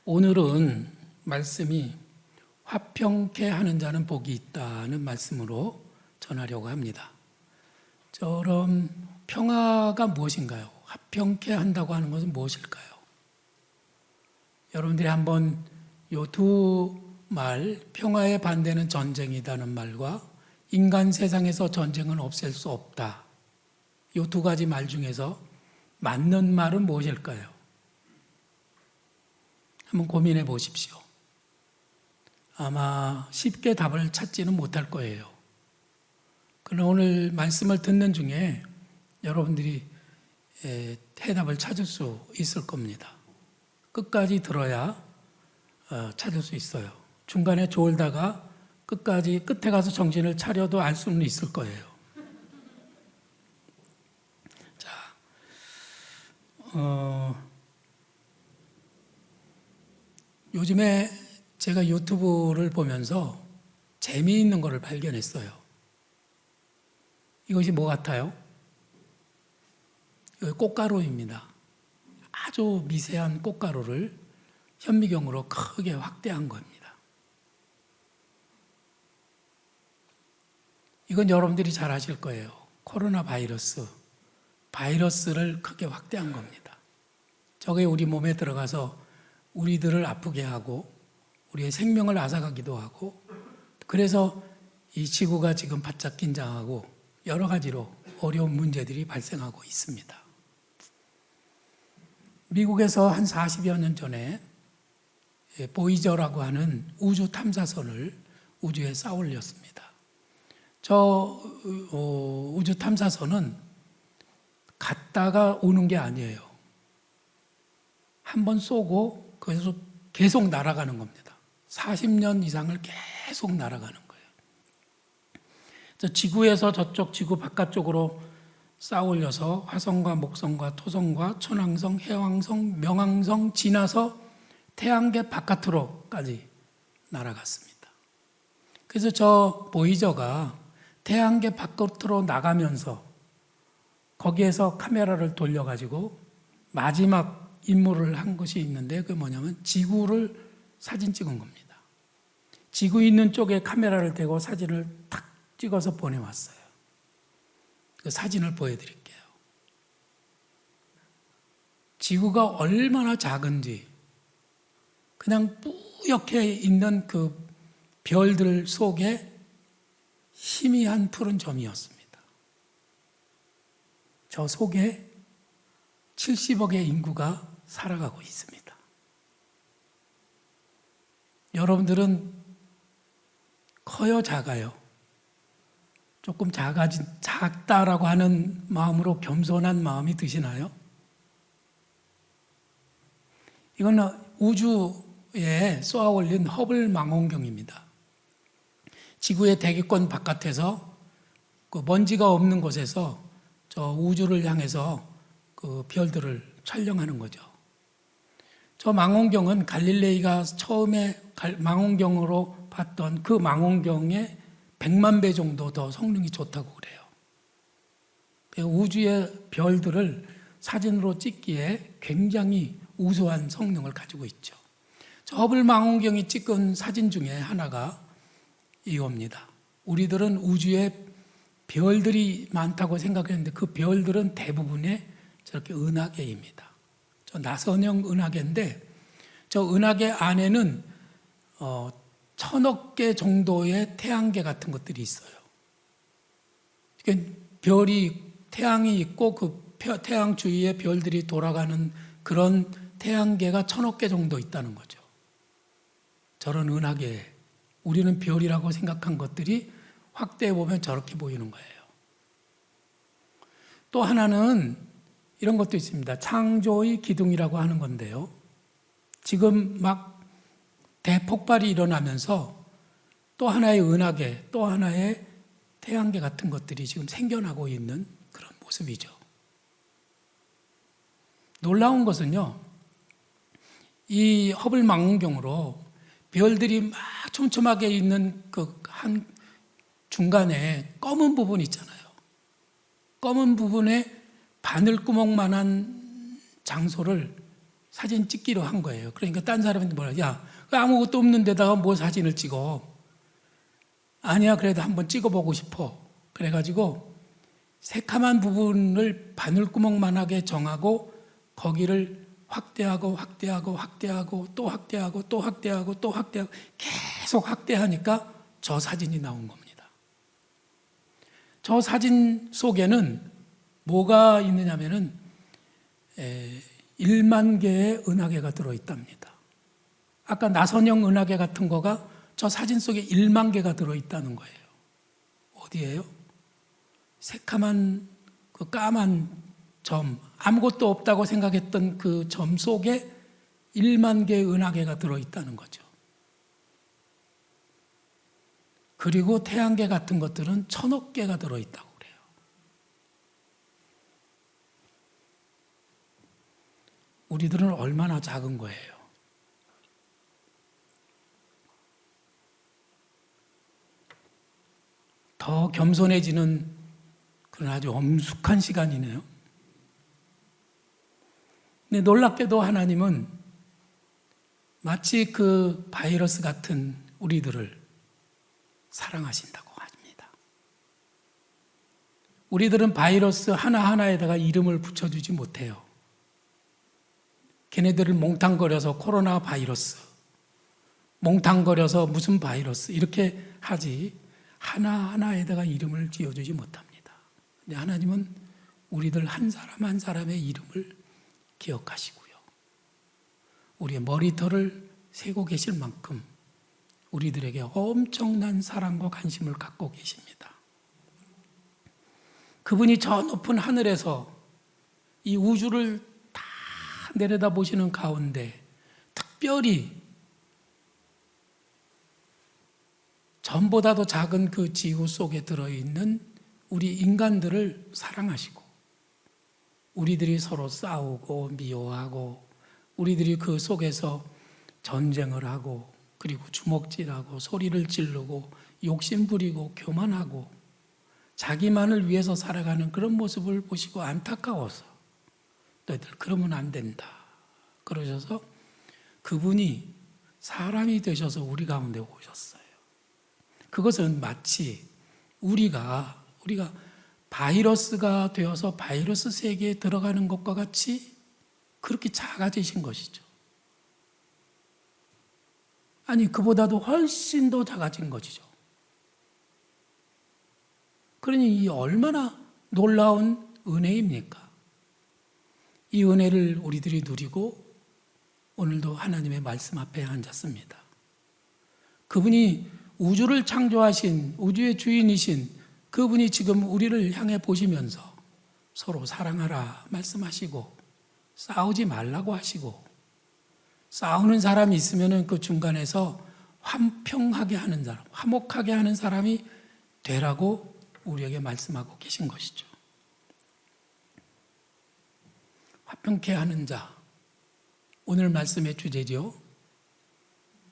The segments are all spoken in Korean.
오늘은 말씀이 화평케 하는 자는 복이 있다는 말씀으로 전하려고 합니다. 저런 평화가 무엇인가요? 화평케 한다고 하는 것은 무엇일까요? 여러분들이 한번 요 두 말, 평화의 반대는 전쟁이라는 말과 인간 세상에서 전쟁은 없앨 수 없다. 요 두 가지 말 중에서 맞는 말은 무엇일까요? 한번 고민해 보십시오. 아마 쉽게 답을 찾지는 못할 거예요. 그러나 오늘 말씀을 듣는 중에 여러분들이 해답을 찾을 수 있을 겁니다. 끝까지 들어야 찾을 수 있어요. 중간에 졸다가 끝에 가서 정신을 차려도 알 수는 있을 거예요. 자, 요즘에 제가 유튜브를 보면서 재미있는 것을 발견했어요. 이것이 뭐 같아요? 꽃가루입니다. 아주 미세한 꽃가루를 현미경으로 크게 확대한 겁니다. 이건 여러분들이 잘 아실 거예요. 코로나 바이러스를 크게 확대한 겁니다. 저게 우리 몸에 들어가서 우리들을 아프게 하고 우리의 생명을 앗아가기도 하고, 그래서 이 지구가 지금 바짝 긴장하고 여러 가지로 어려운 문제들이 발생하고 있습니다. 미국에서 한 40여 년 전에 보이저라고 하는 우주 탐사선을 우주에 쌓아 올렸습니다. 저 우주 탐사선은 갔다가 오는 게 아니에요. 한번 쏘고 거기서 계속 날아가는 겁니다. 40년 이상을 계속 날아가는 거예요. 지구에서 저쪽 지구 바깥쪽으로 쌓아 올려서 화성과 목성과 토성과 천왕성, 해왕성, 명왕성 지나서 태양계 바깥으로까지 날아갔습니다. 그래서 저 보이저가 태양계 바깥으로 나가면서 거기에서 카메라를 돌려가지고 마지막 임무를 한 것이 있는데, 그게 뭐냐면 지구를 사진 찍은 겁니다. 지구 있는 쪽에 카메라를 대고 사진을 탁 찍어서 보내왔어요. 그 사진을 보여드릴게요. 지구가 얼마나 작은지, 그냥 뿌옇게 있는 그 별들 속에 희미한 푸른 점이었습니다. 저 속에 70억의 인구가 살아가고 있습니다. 여러분들은 커요, 작아요? 조금 작다라고 하는 마음으로 겸손한 마음이 드시나요? 이건 우주에 쏘아 올린 허블 망원경입니다. 지구의 대기권 바깥에서 그 먼지가 없는 곳에서 저 우주를 향해서 그 별들을 촬영하는 거죠. 저 망원경은 갈릴레이가 처음에 망원경으로 봤던 그 망원경의 100만 배 정도 더 성능이 좋다고 그래요. 우주의 별들을 사진으로 찍기에 굉장히 우수한 성능을 가지고 있죠. 저 허블 망원경이 찍은 사진 중에 하나가 이겁니다. 우리들은 우주에 별들이 많다고 생각했는데 그 별들은 대부분의 저렇게 은하계입니다. 저 나선형 은하계인데 저 은하계 안에는 1000억 개 정도의 태양계 같은 것들이 있어요. 그러니까 태양이 있고 그 태양 주위에 별들이 돌아가는 그런 태양계가 1000억 개 정도 있다는 거죠. 저런 은하계, 우리는 별이라고 생각한 것들이 확대해 보면 저렇게 보이는 거예요. 또 하나는 이런 것도 있습니다. 창조의 기둥이라고 하는 건데요. 지금 막 대폭발이 일어나면서 또 하나의 은하계, 또 하나의 태양계 같은 것들이 지금 생겨나고 있는 그런 모습이죠. 놀라운 것은요, 이 허블 망원경으로 별들이 막 촘촘하게 있는 그 한 중간에 검은 부분 있잖아요. 검은 부분에 바늘구멍만한 장소를 사진 찍기로 한 거예요. 그러니까 딴 사람한테 뭐라, 야, 아무것도 없는 데다가 뭐 사진을 찍어. 아니야, 그래도 한번 찍어보고 싶어. 그래가지고 새카만 부분을 바늘구멍만하게 정하고 거기를 확대하고 또 확대하고 계속 확대하니까 저 사진이 나온 겁니다. 저 사진 속에는 뭐가 있느냐면은 1만 개의 은하계가 들어있답니다. 아까 나선형 은하계 같은 거가 저 사진 속에 1만 개가 들어있다는 거예요. 어디예요? 새카만 그 까만 점, 아무것도 없다고 생각했던 그 점 속에 1만 개의 은하계가 들어있다는 거죠. 그리고 태양계 같은 것들은 1000억 개가 들어있다고 그래요. 우리들은 얼마나 작은 거예요. 더 겸손해지는 그런 아주 엄숙한 시간이네요. 근데 놀랍게도 하나님은 마치 그 바이러스 같은 우리들을 사랑하신다고 합니다. 우리들은 바이러스 하나하나에다가 이름을 붙여주지 못해요. 걔네들을 몽탕거려서 코로나 바이러스, 몽탕거려서 무슨 바이러스 이렇게 하지 하나하나에다가 이름을 지어주지 못합니다. 근데 하나님은 우리들 한 사람 한 사람의 이름을 기억하시고요. 우리의 머리털을 세고 계실 만큼 우리들에게 엄청난 사랑과 관심을 갖고 계십니다. 그분이 저 높은 하늘에서 이 우주를 다 내려다보시는 가운데 특별히 전보다도 작은 그 지구 속에 들어있는 우리 인간들을 사랑하시고 우리들이 서로 싸우고 미워하고 우리들이 그 속에서 전쟁을 하고 그리고 주먹질하고 소리를 지르고 욕심부리고 교만하고 자기만을 위해서 살아가는 그런 모습을 보시고 안타까워서 너희들 그러면 안 된다 그러셔서 그분이 사람이 되셔서 우리 가운데 오셨어요. 그것은 마치 우리가 바이러스가 되어서 바이러스 세계에 들어가는 것과 같이 그렇게 작아지신 것이죠. 아니, 그보다도 훨씬 더 작아진 것이죠. 그러니 이 얼마나 놀라운 은혜입니까? 이 은혜를 우리들이 누리고 오늘도 하나님의 말씀 앞에 앉았습니다. 그분이 우주를 창조하신 우주의 주인이신 그분이 지금 우리를 향해 보시면서 서로 사랑하라 말씀하시고 싸우지 말라고 하시고 싸우는 사람이 있으면 그 중간에서 화평하게 하는 사람, 화목하게 하는 사람이 되라고 우리에게 말씀하고 계신 것이죠. 화평케 하는 자, 오늘 말씀의 주제죠.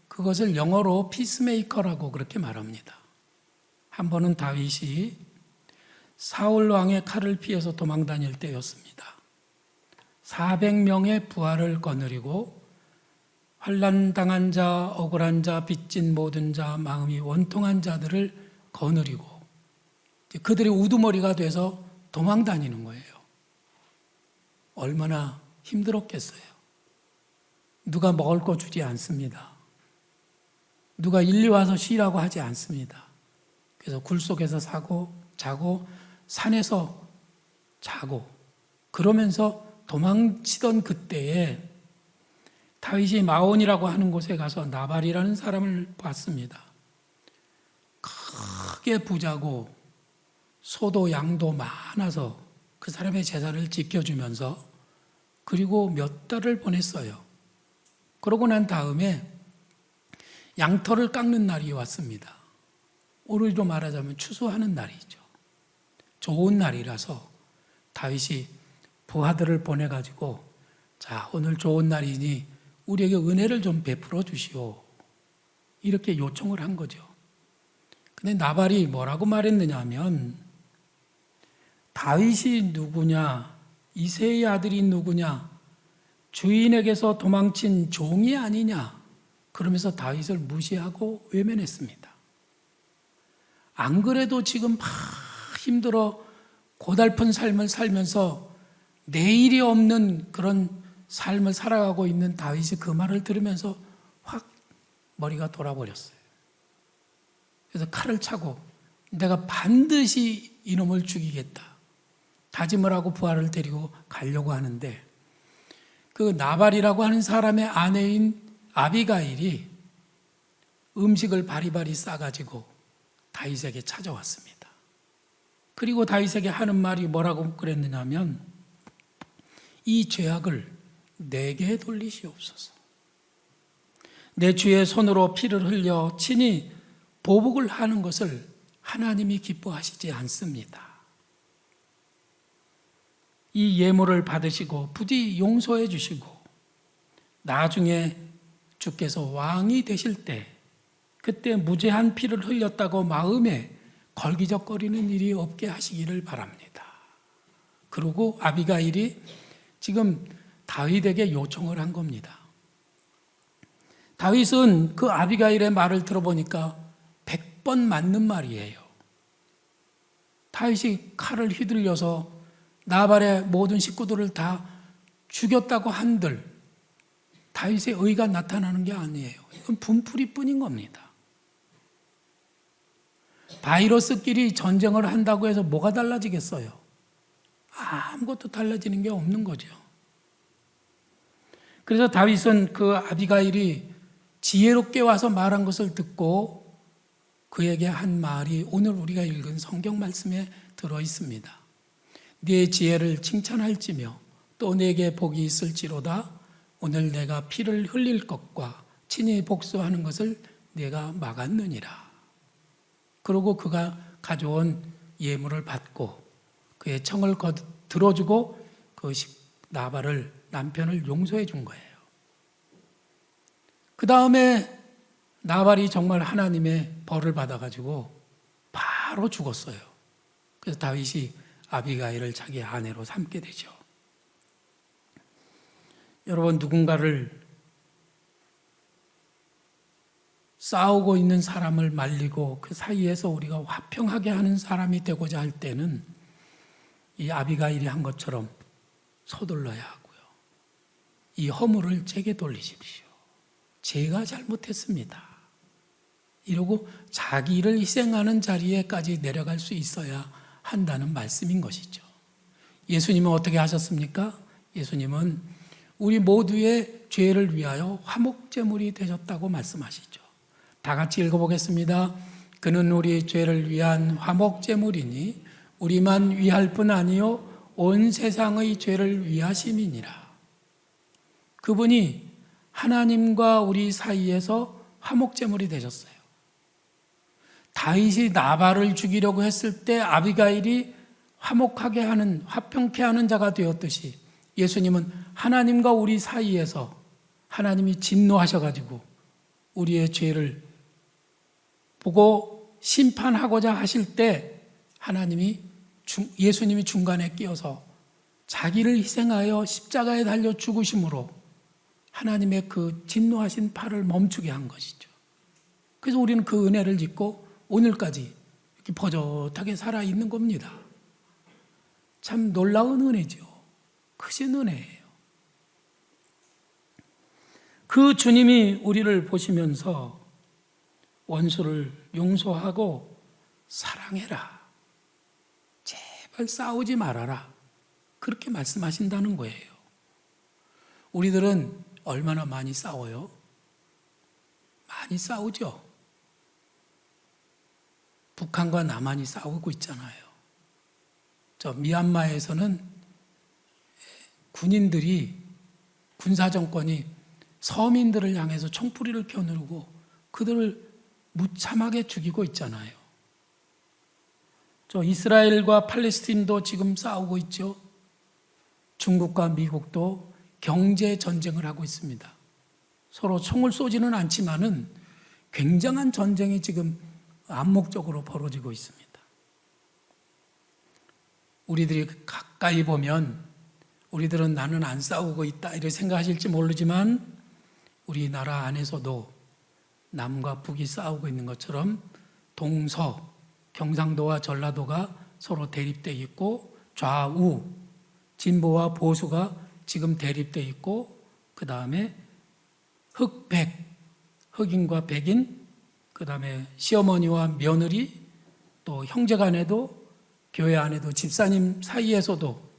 그것을 영어로 피스메이커라고 그렇게 말합니다. 한 번은 다윗이 사울 왕의 칼을 피해서 도망 다닐 때였습니다. 400명의 부하를 거느리고 환난당한 자, 억울한 자, 빚진 모든 자, 마음이 원통한 자들을 거느리고 그들이 우두머리가 돼서 도망 다니는 거예요. 얼마나 힘들었겠어요. 누가 먹을 거 주지 않습니다. 누가 일리 와서 쉬라고 하지 않습니다. 그래서 굴 속에서 자고 산에서 자고 그러면서 도망치던 그때에 다윗이 마온이라고 하는 곳에 가서 나발이라는 사람을 봤습니다. 크게 부자고 소도 양도 많아서 그 사람의 제사를 지켜주면서 그리고 몇 달을 보냈어요. 그러고 난 다음에 양털을 깎는 날이 왔습니다. 오늘로 말하자면 추수하는 날이죠. 좋은 날이라서 다윗이 부하들을 보내가지고 자, 오늘 좋은 날이니 우리에게 은혜를 좀 베풀어 주시오. 이렇게 요청을 한 거죠. 근데 나발이 뭐라고 말했느냐 하면 다윗이 누구냐, 이새의 아들이 누구냐, 주인에게서 도망친 종이 아니냐, 그러면서 다윗을 무시하고 외면했습니다. 안 그래도 지금 막 힘들어 고달픈 삶을 살면서 내일이 없는 그런 삶을 살아가고 있는 다윗이 그 말을 들으면서 확 머리가 돌아버렸어요. 그래서 칼을 차고 내가 반드시 이놈을 죽이겠다 다짐을 하고 부하를 데리고 가려고 하는데, 그 나발이라고 하는 사람의 아내인 아비가일이 음식을 바리바리 싸가지고 다윗에게 찾아왔습니다. 그리고 다윗에게 하는 말이 뭐라고 그랬느냐면, 이 죄악을 내게 돌리시옵소서. 내 주의 손으로 피를 흘려 친히 보복을 하는 것을 하나님이 기뻐하시지 않습니다. 이 예물을 받으시고 부디 용서해 주시고 나중에 주께서 왕이 되실 때 그때 무죄한 피를 흘렸다고 마음에 걸기적거리는 일이 없게 하시기를 바랍니다. 그리고 아비가일이 지금 다윗에게 요청을 한 겁니다. 다윗은 그 아비가일의 말을 들어보니까 100번 맞는 말이에요. 다윗이 칼을 휘둘려서 나발의 모든 식구들을 다 죽였다고 한들 다윗의 의가 나타나는 게 아니에요. 이건 분풀이뿐인 겁니다. 바이러스끼리 전쟁을 한다고 해서 뭐가 달라지겠어요? 아무것도 달라지는 게 없는 거죠. 그래서 다윗은 그 아비가일이 지혜롭게 와서 말한 것을 듣고 그에게 한 말이 오늘 우리가 읽은 성경 말씀에 들어 있습니다. 네 지혜를 칭찬할지며 또 내게 복이 있을지로다. 오늘 내가 피를 흘릴 것과 친히 복수하는 것을 내가 막았느니라. 그러고 그가 가져온 예물을 받고 그의 청을 들어주고 그 나발을, 남편을 용서해 준 거예요. 그 다음에 나발이 정말 하나님의 벌을 받아가지고 바로 죽었어요. 그래서 다윗이 아비가일을 자기 아내로 삼게 되죠. 여러분, 누군가를 싸우고 있는 사람을 말리고 그 사이에서 우리가 화평하게 하는 사람이 되고자 할 때는 이 아비가일이 한 것처럼 서둘러야 하고요. 이 허물을 제게 돌리십시오. 제가 잘못했습니다. 이러고 자기를 희생하는 자리에까지 내려갈 수 있어야 한다는 말씀인 것이죠. 예수님은 어떻게 하셨습니까? 예수님은 우리 모두의 죄를 위하여 화목제물이 되셨다고 말씀하시죠. 다 같이 읽어보겠습니다. 그는 우리 죄를 위한 화목제물이니 우리만 위할 뿐 아니요 온 세상의 죄를 위하심이니라. 그분이 하나님과 우리 사이에서 화목제물이 되셨어요. 다윗이 나발을 죽이려고 했을 때 아비가일이 화목하게 하는, 화평케 하는 자가 되었듯이 예수님은 하나님과 우리 사이에서 하나님이 진노하셔가지고 우리의 죄를 보고 심판하고자 하실 때 예수님이 중간에 끼어서 자기를 희생하여 십자가에 달려 죽으심으로 하나님의 그 진노하신 팔을 멈추게 한 것이죠. 그래서 우리는 그 은혜를 짓고 오늘까지 이렇게 버젓하게 살아있는 겁니다. 참 놀라운 은혜죠. 크신 은혜예요. 그 주님이 우리를 보시면서 원수를 용서하고 사랑해라. 제발 싸우지 말아라. 그렇게 말씀하신다는 거예요. 우리들은 얼마나 많이 싸워요? 많이 싸우죠. 북한과 남한이 싸우고 있잖아요. 저 미얀마에서는 군사정권이 서민들을 향해서 총뿌리를 펴누르고 그들을 무참하게 죽이고 있잖아요. 저 이스라엘과 팔레스타인도 지금 싸우고 있죠. 중국과 미국도 경제 전쟁을 하고 있습니다. 서로 총을 쏘지는 않지만은 굉장한 전쟁이 지금 암묵적으로 벌어지고 있습니다. 우리들이 가까이 보면 우리들은 나는 안 싸우고 있다 이렇게 생각하실지 모르지만 우리나라 안에서도 남과 북이 싸우고 있는 것처럼 동서, 경상도와 전라도가 서로 대립되어 있고 좌우, 진보와 보수가 지금 대립되어 있고 그 다음에 흑백, 흑인과 백인, 그 다음에 시어머니와 며느리, 또 형제간에도 교회 안에도 집사님 사이에서도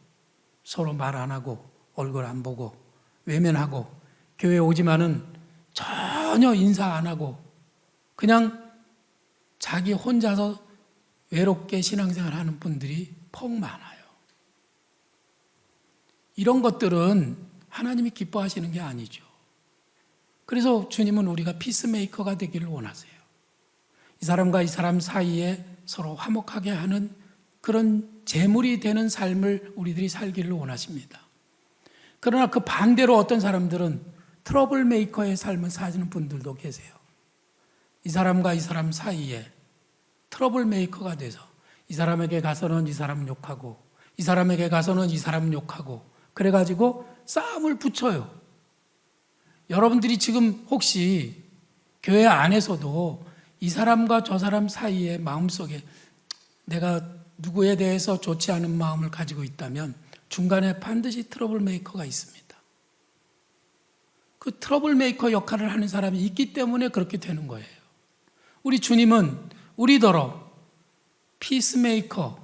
서로 말 안 하고 얼굴 안 보고 외면하고 교회 오지만은 전혀 인사 안 하고 그냥 자기 혼자서 외롭게 신앙생활 하는 분들이 퍽 많아요. 이런 것들은 하나님이 기뻐하시는 게 아니죠. 그래서 주님은 우리가 피스메이커가 되기를 원하세요. 이 사람과 이 사람 사이에 서로 화목하게 하는 그런 제물이 되는 삶을 우리들이 살기를 원하십니다. 그러나 그 반대로 어떤 사람들은 트러블 메이커의 삶을 사시는 분들도 계세요. 이 사람과 이 사람 사이에 트러블 메이커가 돼서 이 사람에게 가서는 이 사람 욕하고 이 사람에게 가서는 이 사람 욕하고 그래가지고 싸움을 붙여요. 여러분들이 지금 혹시 교회 안에서도 이 사람과 저 사람 사이에 마음속에 내가 누구에 대해서 좋지 않은 마음을 가지고 있다면 중간에 반드시 트러블 메이커가 있습니다. 그 트러블 메이커 역할을 하는 사람이 있기 때문에 그렇게 되는 거예요. 우리 주님은 우리더러 피스메이커,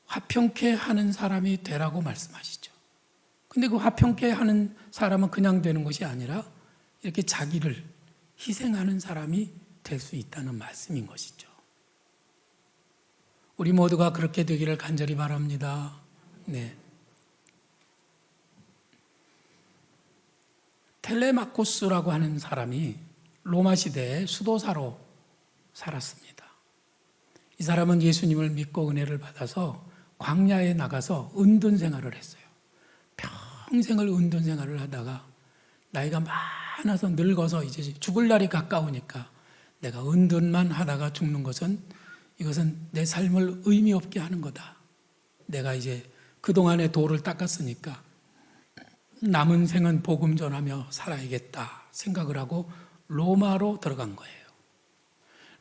화평케 하는 사람이 되라고 말씀하시죠. 근데 그 화평케 하는 사람은 그냥 되는 것이 아니라 이렇게 자기를 희생하는 사람이 될 수 있다는 말씀인 것이죠. 우리 모두가 그렇게 되기를 간절히 바랍니다. 네. 텔레마코스라고 하는 사람이 로마 시대의 수도사로 살았습니다. 이 사람은 예수님을 믿고 은혜를 받아서 광야에 나가서 은둔 생활을 했어요. 평생을 은둔 생활을 하다가 나이가 많아서 늙어서 이제 죽을 날이 가까우니까 내가 은둔만 하다가 죽는 것은 이것은 내 삶을 의미 없게 하는 거다. 내가 이제 그동안의 도를 닦았으니까 남은 생은 복음 전하며 살아야겠다 생각을 하고 로마로 들어간 거예요.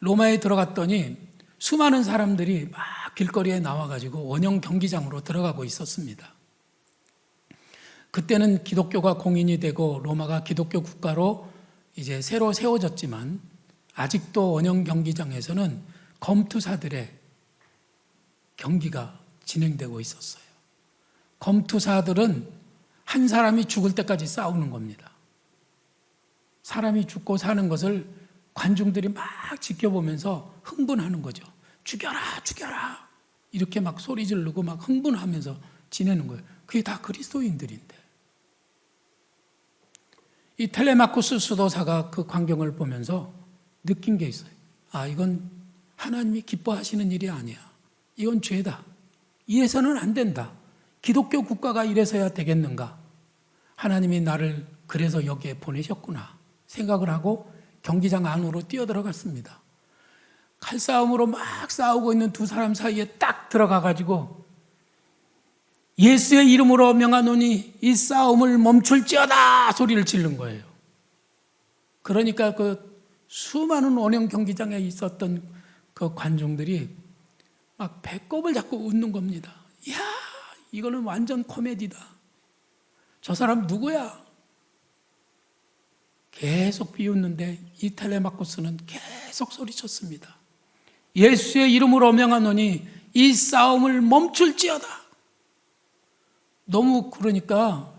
로마에 들어갔더니 수많은 사람들이 막 길거리에 나와가지고 원형 경기장으로 들어가고 있었습니다. 그때는 기독교가 공인이 되고 로마가 기독교 국가로 이제 새로 세워졌지만 아직도 원형 경기장에서는 검투사들의 경기가 진행되고 있었어요. 검투사들은 한 사람이 죽을 때까지 싸우는 겁니다. 사람이 죽고 사는 것을 관중들이 막 지켜보면서 흥분하는 거죠. 죽여라, 죽여라. 이렇게 막 소리 지르고 막 흥분하면서 지내는 거예요. 그게 다 그리스도인들인데. 이 텔레마코스 수도사가 그 광경을 보면서 느낀 게 있어요. 아, 이건 하나님이 기뻐하시는 일이 아니야. 이건 죄다. 이래서는 안 된다. 기독교 국가가 이래서야 되겠는가? 하나님이 나를 그래서 여기에 보내셨구나 생각을 하고 경기장 안으로 뛰어들어갔습니다. 칼싸움으로 막 싸우고 있는 두 사람 사이에 딱 들어가가지고 예수의 이름으로 명하노니 이 싸움을 멈출지어다 소리를 지른 거예요. 그러니까 그 수많은 원형 경기장에 있었던 그 관중들이 막 배꼽을 잡고 웃는 겁니다. 이야, 이거는 완전 코미디다. 저 사람 누구야? 계속 비웃는데 이 텔레마코스는 계속 소리쳤습니다. 예수의 이름으로 명하노니 이 싸움을 멈출지어다. 너무 그러니까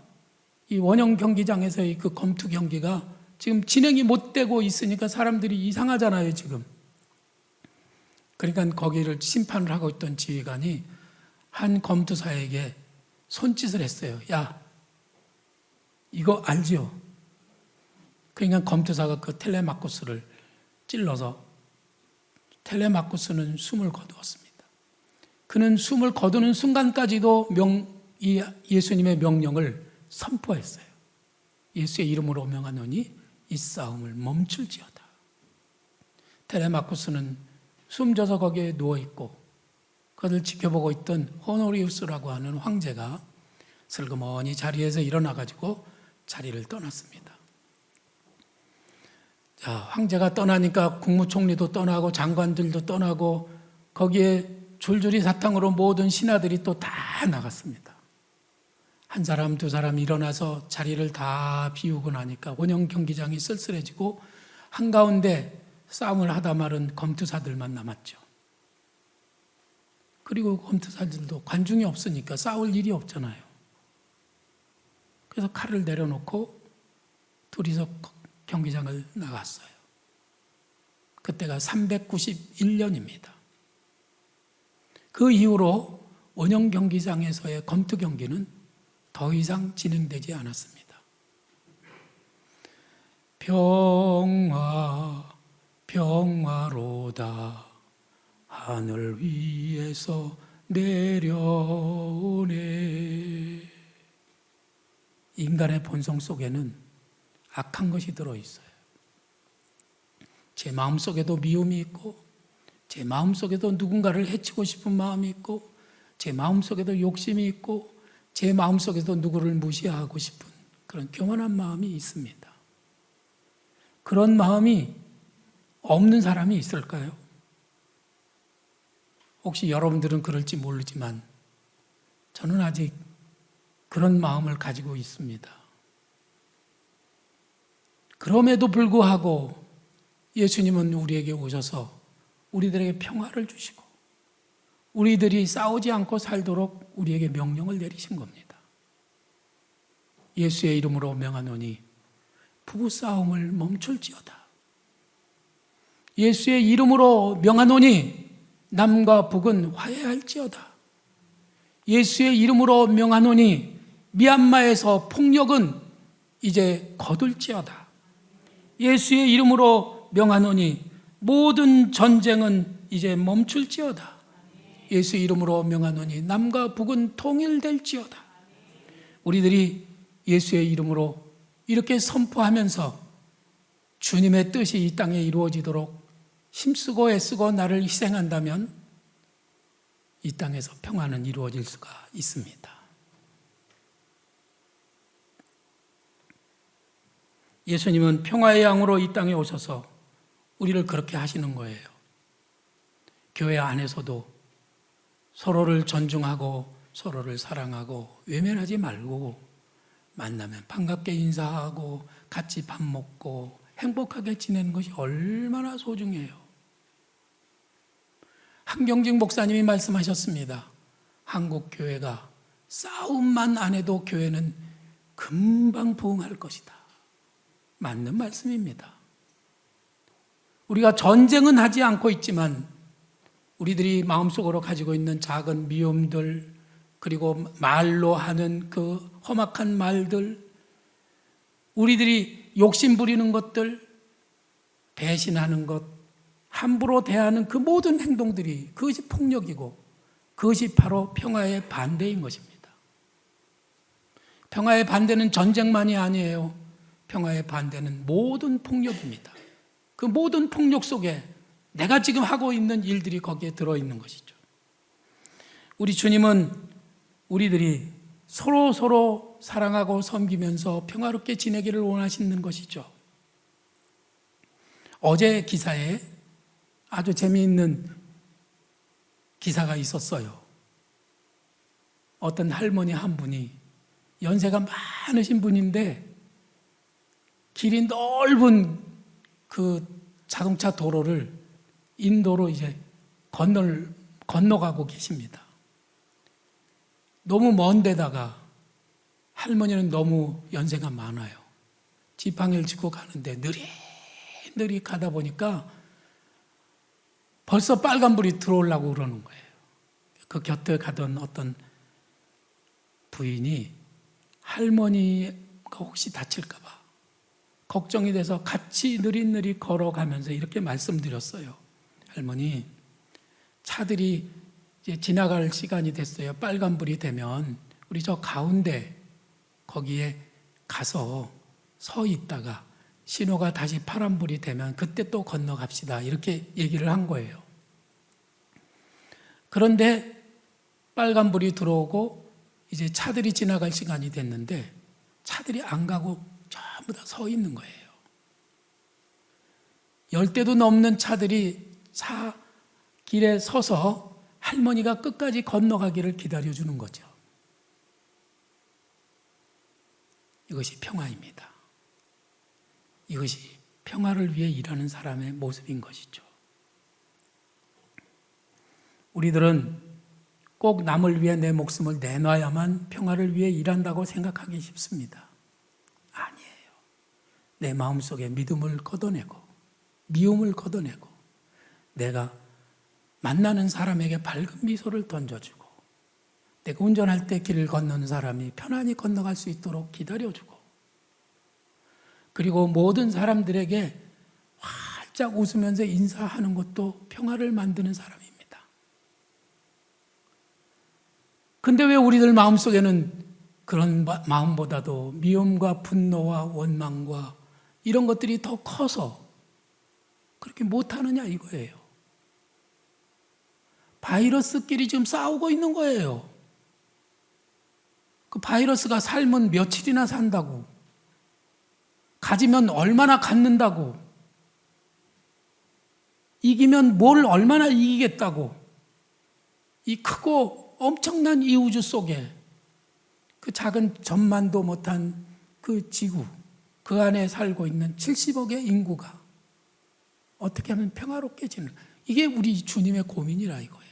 이 원형 경기장에서의 그 검투 경기가 지금 진행이 못 되고 있으니까 사람들이 이상하잖아요, 지금. 그러니까 거기를 심판을 하고 있던 지휘관이 한 검투사에게 손짓을 했어요. 야, 이거 알지요? 그러니까 검투사가 그 텔레마코스를 찔러서 텔레마코스는 숨을 거두었습니다. 그는 숨을 거두는 순간까지도 이 예수님의 명령을 선포했어요. 예수의 이름으로 명하노니 이 싸움을 멈출지어다. 텔레마코스는 숨져서 거기에 누워있고 그것을 지켜보고 있던 호노리우스라고 하는 황제가 슬그머니 자리에서 일어나가지고 자리를 떠났습니다. 자, 황제가 떠나니까 국무총리도 떠나고 장관들도 떠나고 거기에 줄줄이 사탕으로 모든 신하들이 또 다 나갔습니다. 한 사람 두 사람 일어나서 자리를 다 비우고 나니까 원형 경기장이 쓸쓸해지고 한가운데 싸움을 하다 말은 검투사들만 남았죠. 그리고 검투사들도 관중이 없으니까 싸울 일이 없잖아요. 그래서 칼을 내려놓고 둘이서 경기장을 나갔어요. 그때가 391년입니다. 그 이후로 원형 경기장에서의 검투 경기는 더 이상 진행되지 않았습니다. 평화, 평화로다. 하늘 위에서 내려오네. 인간의 본성 속에는 악한 것이 들어있어요. 제 마음속에도 미움이 있고, 제 마음속에도 누군가를 해치고 싶은 마음이 있고, 제 마음속에도 욕심이 있고, 제 마음속에도 누구를 무시하고 싶은 그런 교만한 마음이 있습니다. 그런 마음이 없는 사람이 있을까요? 혹시 여러분들은 그럴지 모르지만 저는 아직 그런 마음을 가지고 있습니다. 그럼에도 불구하고 예수님은 우리에게 오셔서 우리들에게 평화를 주시고 우리들이 싸우지 않고 살도록 우리에게 명령을 내리신 겁니다. 예수의 이름으로 명하노니 부부싸움을 멈출지어다. 예수의 이름으로 명하노니 남과 북은 화해할지어다. 예수의 이름으로 명하노니 미얀마에서 폭력은 이제 거둘지어다. 예수의 이름으로 명하노니 모든 전쟁은 이제 멈출지어다. 예수의 이름으로 명하노니 남과 북은 통일될지어다. 우리들이 예수의 이름으로 이렇게 선포하면서 주님의 뜻이 이 땅에 이루어지도록 힘쓰고 애쓰고 나를 희생한다면 이 땅에서 평화는 이루어질 수가 있습니다. 예수님은 평화의 양으로 이 땅에 오셔서 우리를 그렇게 하시는 거예요. 교회 안에서도 서로를 존중하고 서로를 사랑하고 외면하지 말고 만나면 반갑게 인사하고 같이 밥 먹고 행복하게 지내는 것이 얼마나 소중해요. 한경직 목사님이 말씀하셨습니다. 한국 교회가 싸움만 안 해도 교회는 금방 부흥할 것이다. 맞는 말씀입니다. 우리가 전쟁은 하지 않고 있지만 우리들이 마음속으로 가지고 있는 작은 미움들, 그리고 말로 하는 그 험악한 말들, 우리들이 욕심 부리는 것들, 배신하는 것, 함부로 대하는 그 모든 행동들이 그것이 폭력이고 그것이 바로 평화의 반대인 것입니다. 평화의 반대는 전쟁만이 아니에요. 평화의 반대는 모든 폭력입니다. 그 모든 폭력 속에 내가 지금 하고 있는 일들이 거기에 들어있는 것이죠. 우리 주님은 우리들이 서로 사랑하고 섬기면서 평화롭게 지내기를 원하시는 것이죠. 어제 기사에 아주 재미있는 기사가 있었어요. 어떤 할머니 한 분이 연세가 많으신 분인데 길이 넓은 그 자동차 도로를 인도로 이제 건너가고 계십니다. 너무 먼 데다가 할머니는 너무 연세가 많아요. 지팡이를 짚고 가는데 느릿느릿 가다 보니까 벌써 빨간불이 들어오려고 그러는 거예요. 그 곁에 가던 어떤 부인이 할머니가 혹시 다칠까 봐 걱정이 돼서 같이 느릿느릿 걸어가면서 이렇게 말씀드렸어요. 할머니, 차들이 이제 지나갈 시간이 됐어요. 빨간불이 되면 우리 저 가운데 거기에 가서 서 있다가 신호가 다시 파란불이 되면 그때 또 건너갑시다. 이렇게 얘기를 한 거예요. 그런데 빨간불이 들어오고 이제 차들이 지나갈 시간이 됐는데 차들이 안 가고 전부 다 서 있는 거예요. 10대도 넘는 차들이 길에 서서 할머니가 끝까지 건너가기를 기다려주는 거죠. 이것이 평화입니다. 이것이 평화를 위해 일하는 사람의 모습인 것이죠. 우리들은 꼭 남을 위해 내 목숨을 내놔야만 평화를 위해 일한다고 생각하기 쉽습니다. 아니에요. 내 마음속에 믿음을 걷어내고 미움을 걷어내고 내가 만나는 사람에게 밝은 미소를 던져주고 내가 운전할 때 길을 건너는 사람이 편안히 건너갈 수 있도록 기다려주고 그리고 모든 사람들에게 활짝 웃으면서 인사하는 것도 평화를 만드는 사람입니다. 근데 왜 우리들 마음속에는 그런 마음보다도 미움과 분노와 원망과 이런 것들이 더 커서 그렇게 못하느냐 이거예요. 바이러스끼리 지금 싸우고 있는 거예요. 그 바이러스가 살면 며칠이나 산다고, 가지면 얼마나 갖는다고, 이기면 뭘 얼마나 이기겠다고, 이 크고 엄청난 이 우주 속에 그 작은 전만도 못한 그 지구, 그 안에 살고 있는 70억의 인구가 어떻게 하면 평화롭게 지는, 이게 우리 주님의 고민이라 이거예요.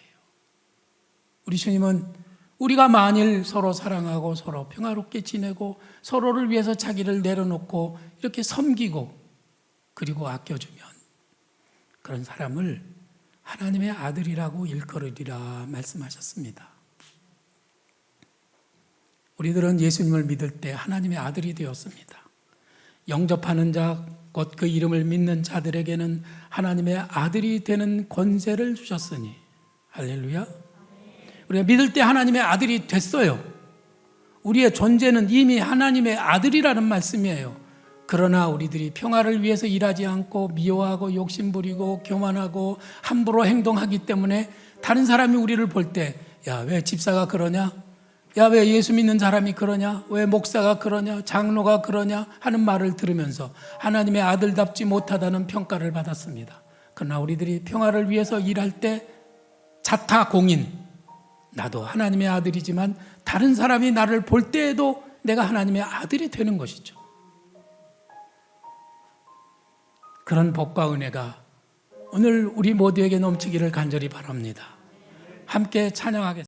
우리 주님은 우리가 만일 서로 사랑하고 서로 평화롭게 지내고 서로를 위해서 자기를 내려놓고 이렇게 섬기고 그리고 아껴주면 그런 사람을 하나님의 아들이라고 일컬으리라 말씀하셨습니다. 우리들은 예수님을 믿을 때 하나님의 아들이 되었습니다. 영접하는 자, 곧 그 이름을 믿는 자들에게는 하나님의 아들이 되는 권세를 주셨으니 할렐루야. 우리가 믿을 때 하나님의 아들이 됐어요. 우리의 존재는 이미 하나님의 아들이라는 말씀이에요. 그러나 우리들이 평화를 위해서 일하지 않고 미워하고 욕심부리고 교만하고 함부로 행동하기 때문에 다른 사람이 우리를 볼 때 야, 왜 집사가 그러냐? 야, 왜 예수 믿는 사람이 그러냐? 왜 목사가 그러냐? 장로가 그러냐? 하는 말을 들으면서 하나님의 아들답지 못하다는 평가를 받았습니다. 그러나 우리들이 평화를 위해서 일할 때 자타공인, 나도 하나님의 아들이지만 다른 사람이 나를 볼 때에도 내가 하나님의 아들이 되는 것이죠. 그런 복과 은혜가 오늘 우리 모두에게 넘치기를 간절히 바랍니다. 함께 찬양하겠습니다.